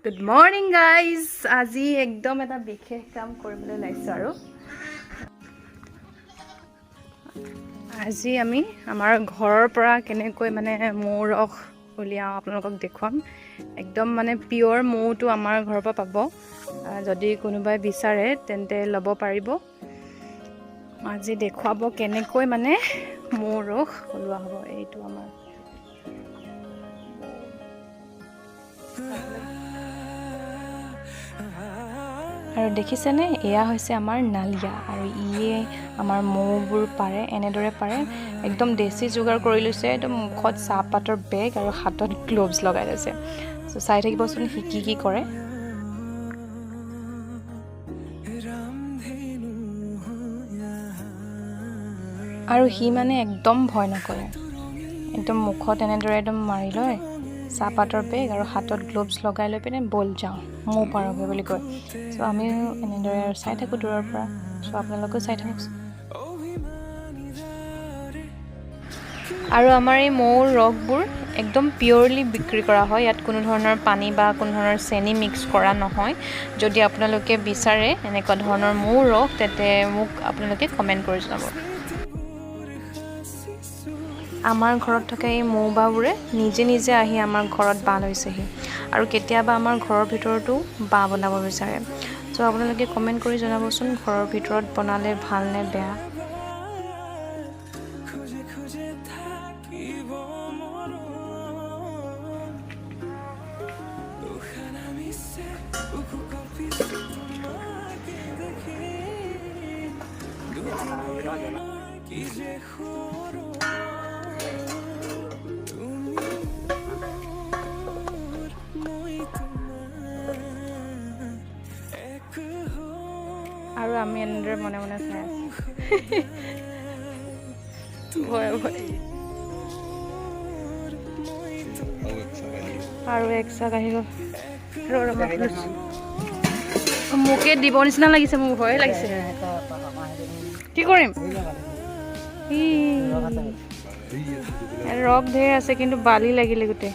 Good morning guys. আজি একদম এটা বিশেষ কাম কৰিবলৈ লাইছো আৰু আজি আমি আমাৰ ঘৰৰ পৰা কেনেকৈ মানে মৌ ৰস উলিয়াও আপোনালোকক দেখুৱাম একদম মানে পিওৰ মৌটো আমাৰ ঘৰৰ পৰা পাব যদি কোনোবাই বিচাৰে তেন্তে ল'ব পাৰিব আজি দেখুৱাব কেনেকৈ মানে মৌ ৰস উলিওৱা হ'ব এইটো আমাৰ আৰু দেখিছেনে এয়া হৈছে আমাৰ নালিয়া আৰু ইয়ে আমাৰ মৌবোৰ পাৰে এনেদৰে পাৰে একদম দেশী যোগাৰ কৰি লৈছে একদম মুখত চাহপাতৰ বেগ আৰু হাতত গ্লোভছ লগাই লৈছে সো চাই থাকিবচোন কি কৰে আৰু হি মানে একদম ভয় নকৰে একদম মুখত এনেদৰে একদম মাৰি লয় চাহপাতৰ বেগ আৰু হাতত গ্লোভছ লগাই লৈ পিনে বল যাওঁ মৌ পাৰগে বুলি কয় সো আমি এনেদৰে চাই থাকো দূৰৰ পৰা সো আপোনালোকেও চাই থাকক আৰু আমাৰ এই মৌৰ ৰসবোৰ একদম পিওৰলি বিক্ৰী কৰা হয় ইয়াত কোনো ধৰণৰ পানী বা কোনো ধৰণৰ চেনি মিক্স কৰা নহয় যদি আপোনালোকে বিচাৰে এনেকুৱা ধৰণৰ মৌৰ ৰস তেতে মোক আপোনালোকে কমেন্ট কৰি জনাব আমাৰ ঘৰত থকা এই মৌবাবোৰে নিজে আহি আমাৰ ঘৰত বাহ লৈছেহি আৰু কেতিয়াবা আমাৰ ঘৰৰ ভিতৰতো বাহ বনাব বিচাৰে সো আপোনালোকে কমেন্ট কৰি জনাবচোন ঘৰৰ ভিতৰত বনালে ভাল নে বেয়া আৰু আমি এনেদৰে মনে মনে চাই আছো ভয় আৰু এক চাক আহি গ'ল মোকে দিব নিচিনা লাগিছে মোৰ ভয় লাগিছে কি কৰিম ৰস ধেৰ আছে কিন্তু বালি লাগিলে গোটেই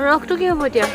ৰসটো কি হ'ব এতিয়া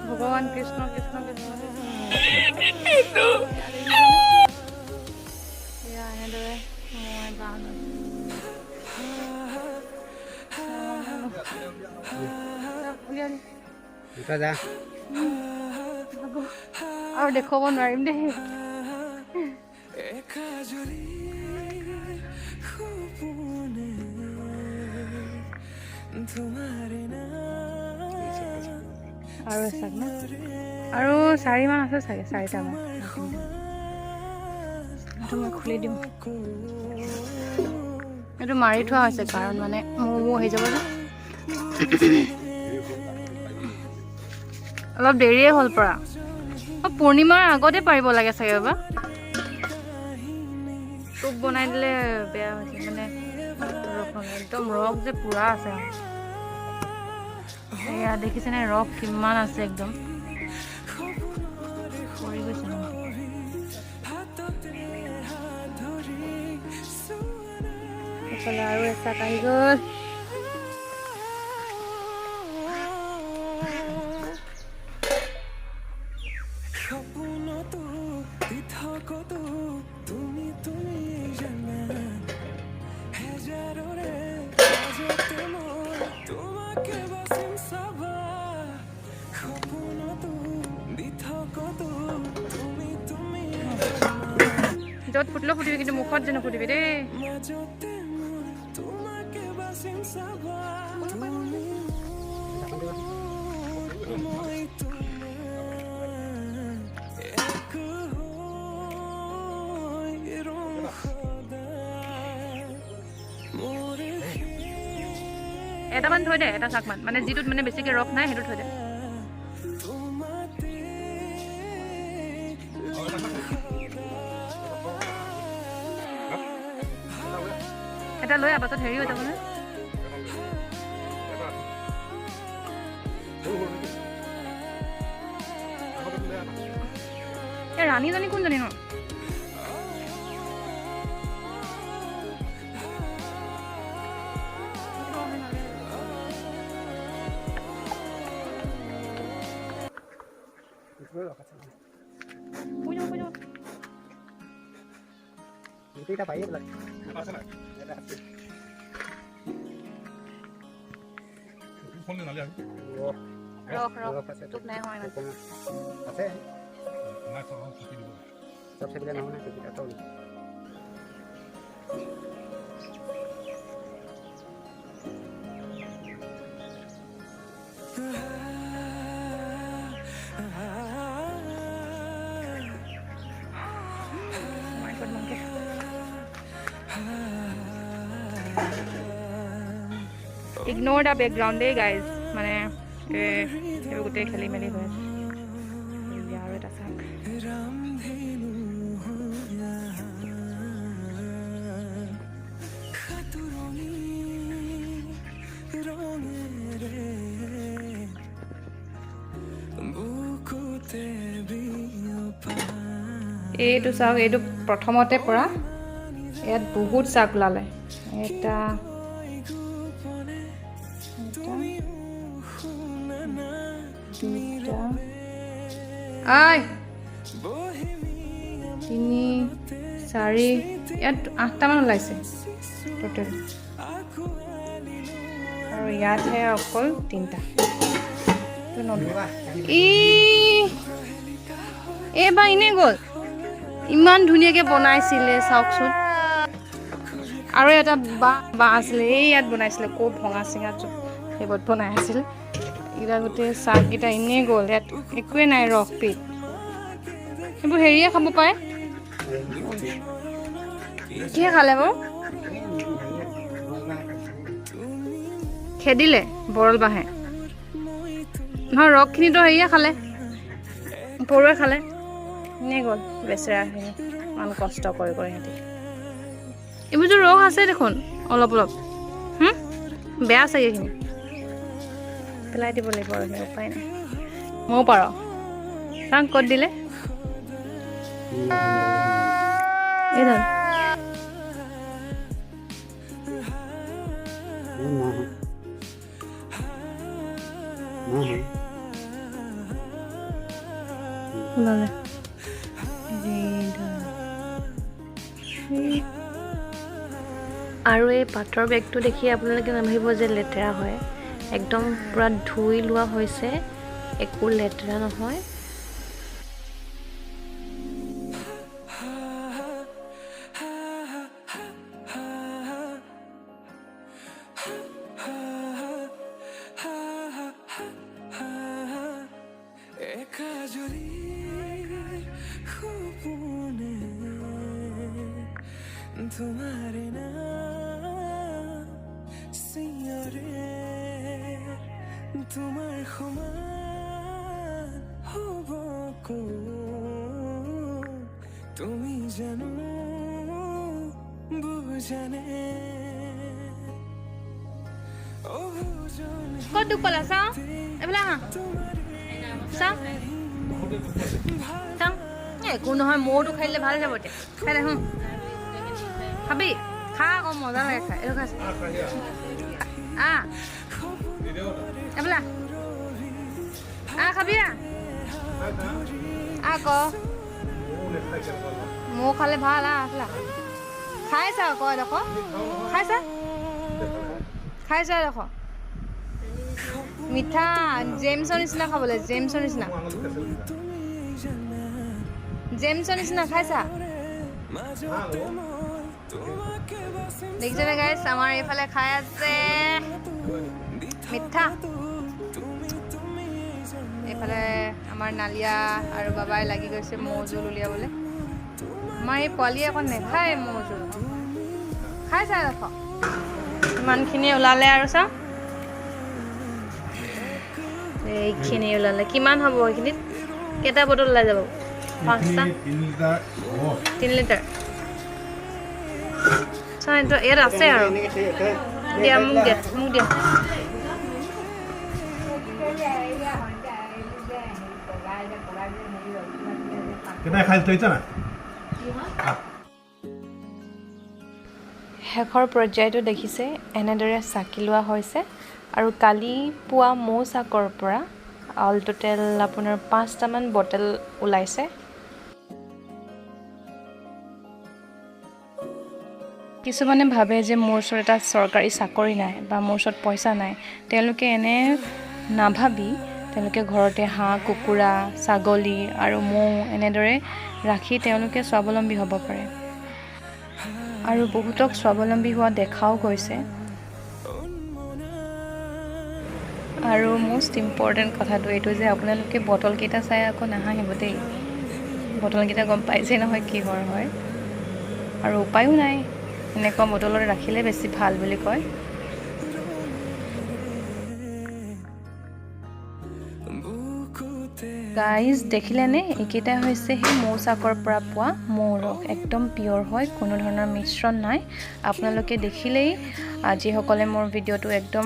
ভগৱান কৃষ্ণ কৃষ্ণ কৃষ্ণ এনেদৰে মই আৰু দেখুৱাব নোৱাৰিম দেই আৰু এচাক না আৰু 4 মান আছে চাগে 4টা মান এইটো মই খুলি দিম এইটো মাৰি থোৱা হৈছে কাৰণ মানে মৌ হৈ যাব যে অলপ দেৰিয়ে হ'ল পৰা পূৰ্ণিমাৰ আগতে পাৰিব লাগে চাগে বাবা টুপ বনাই দিলে বেয়া হৈছে মানে একদম ৰস যে পুৰা আছে এয়া দেখিছেনে ৰস কিমান আছে একদম পৰি গৈছে আৰু এচাক আহি গ'ল য'ত ফুটিলেও ফুটিবি কিন্তু মুখত যে নুফুটিবি দেই এটামান থৈ দে এটা চাকমান মানে যিটোত মানে বেছিকে ৰস নাই সেইটো থৈ দে এটা লৈ আপাতত হেৰি হৈ যাব না ৰাণীজনী কোনজনী ন Kita bayar lah. सबसे पहले नाम है kita tahu. Ignore the background day guys মানে গোটেই খেলি মেলি হৈ আছে আৰু এটা চাওক এইটো চাওক এইটো প্ৰথমতে পৰা ইয়াত বহুত চাক ওলালে এটা আই 3 4 ইয়াত 8টামান ওলাইছে টোটেল আৰু ইয়াতহে অকল 3টা এইবাৰ ইনে গ'ল ইমান ধুনীয়াকৈ বনাইছিলে চাওকচোন আৰু এটা বা আছিলে এই ইয়াত বনাইছিলে ক'ত ভঙা চিঙা সেইবোৰত বনাই আছিল এইকেইটা গোটেই চাককেইটা এনেই গ'ল ইয়াত একোৱে নাই ৰস পিঠ এইবোৰ হেৰিয়ে খাব পাৰে কিহে খালে বাৰু খেদিলে বৰল বাঁহে নহয় ৰসখিনিতো হেৰিয়ে খালে পৰুৱাই খালে এনেই গ'ল বেচেৰাখিনি ইমান কষ্ট কৰি সিহঁতি এইবোৰতো ৰস আছে দেখোন অলপ অলপ বেয়া চাগে এইখিনি পেলাই দিব লাগিব আৰু উপায় নাই ময়ো পাৰ চাওঁ ক'ত দিলে এইডাল ওলালে আৰু এই পাটৰ বেগটো দেখি আপোনালোকে নাভাবিব যে লেতেৰা হয় একদম পুৰা ধুই লোৱা হৈছে একো লেতেৰা নহয় तुम्हारे नाम सियारे तुम्हार समान হব তুমি জানো বুজানে ক'ত দুখ পালা চাওঁ এইফালে আহা চাওঁ চাওঁ একো নহয় মৌটো খাই দিলে ভাল যাব এতিয়া খাই দেখোন খাবি খা আকৌ মজা লাগে খাই এইটো খাইছে এইফালে খাবি আকৌ মৌ খালে ভাল এইফালে খাইছা আকৌ এডোখৰ খাইছা এডোখৰ মিঠা জেমছৰ নিচিনা খাবলৈ জেমছৰ নিচিনা খাইছা দেখিছেনে গাইছ আমাৰ এইফালে খাই আছে মিঠা এইফালে আমাৰ নালিয়া আৰু বাবাই লাগি গৈছে মৌ জোল উলিয়াবলৈ আমাৰ এই পোৱালীয়ে অকণ নেখায় মৌ জোল খাইছা দেখোন ইমানখিনি ওলালে আৰু চাওঁ এইখিনি ওলালে কিমান হ'ব এইখিনিত কেইটা বটল ওলাই যাব 5টা 3 লিটাৰ চাওঁ ইয়াত আছে আৰু দিয়া মোক দিয়া Kita খাই তৈতা না শেষৰ পৰ্যায়টো দেখিছে এনেদৰে চাকি লোৱা হৈছে আৰু কালি পুৱা মৌচাকৰ পৰা অল টোটেল আপোনাৰ 5টামান বটল ওলাইছে কিছুমানে ভাবে যে মোৰ ওচৰত এটা চৰকাৰী চাকৰি নাই বা মোৰ ওচৰত পইচা নাই তেওঁলোকে এনে নাভাবি তেওঁলোকে ঘৰতে হাঁহ কুকুৰা ছাগলী আৰু মৌ এনেদৰে ৰাখি তেওঁলোকে স্বাৱলম্বী হ'ব পাৰে আৰু বহুতক স্বাৱলম্বী হোৱা দেখাও গৈছে আৰু মোষ্ট ইম্পৰ্টেণ্ট কথাটো এইটো যে আপোনালোকে বটলকেইটা চাই আকৌ নাহাঁহিব দেই বটলকেইটা গম পাইছে নহয় কিহৰ হয় আৰু উপায়ো নাই এনেকুৱা বটলত ৰাখিলে বেছি ভাল বুলি কয় গাইজ দেখিলেনে এইকেইটা হৈছে সেই মৌচাকৰ পৰা পোৱা মৌ ৰস একদম পিয়ৰ হয় কোনো ধৰণৰ মিশ্ৰণ নাই আপোনালোকে দেখিলেই যিসকলে মোৰ ভিডিঅ'টো একদম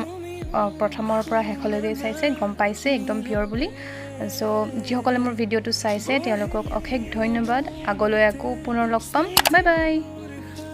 প্ৰথমৰ পৰা শেষলৈকে চাইছে গম পাইছে একদম পিয়ৰ বুলি সো যিসকলে মোৰ ভিডিঅ'টো চাইছে তেওঁলোকক অশেষ ধন্যবাদ আগলৈ আকৌ পুনৰ লগ পাম বাই বাই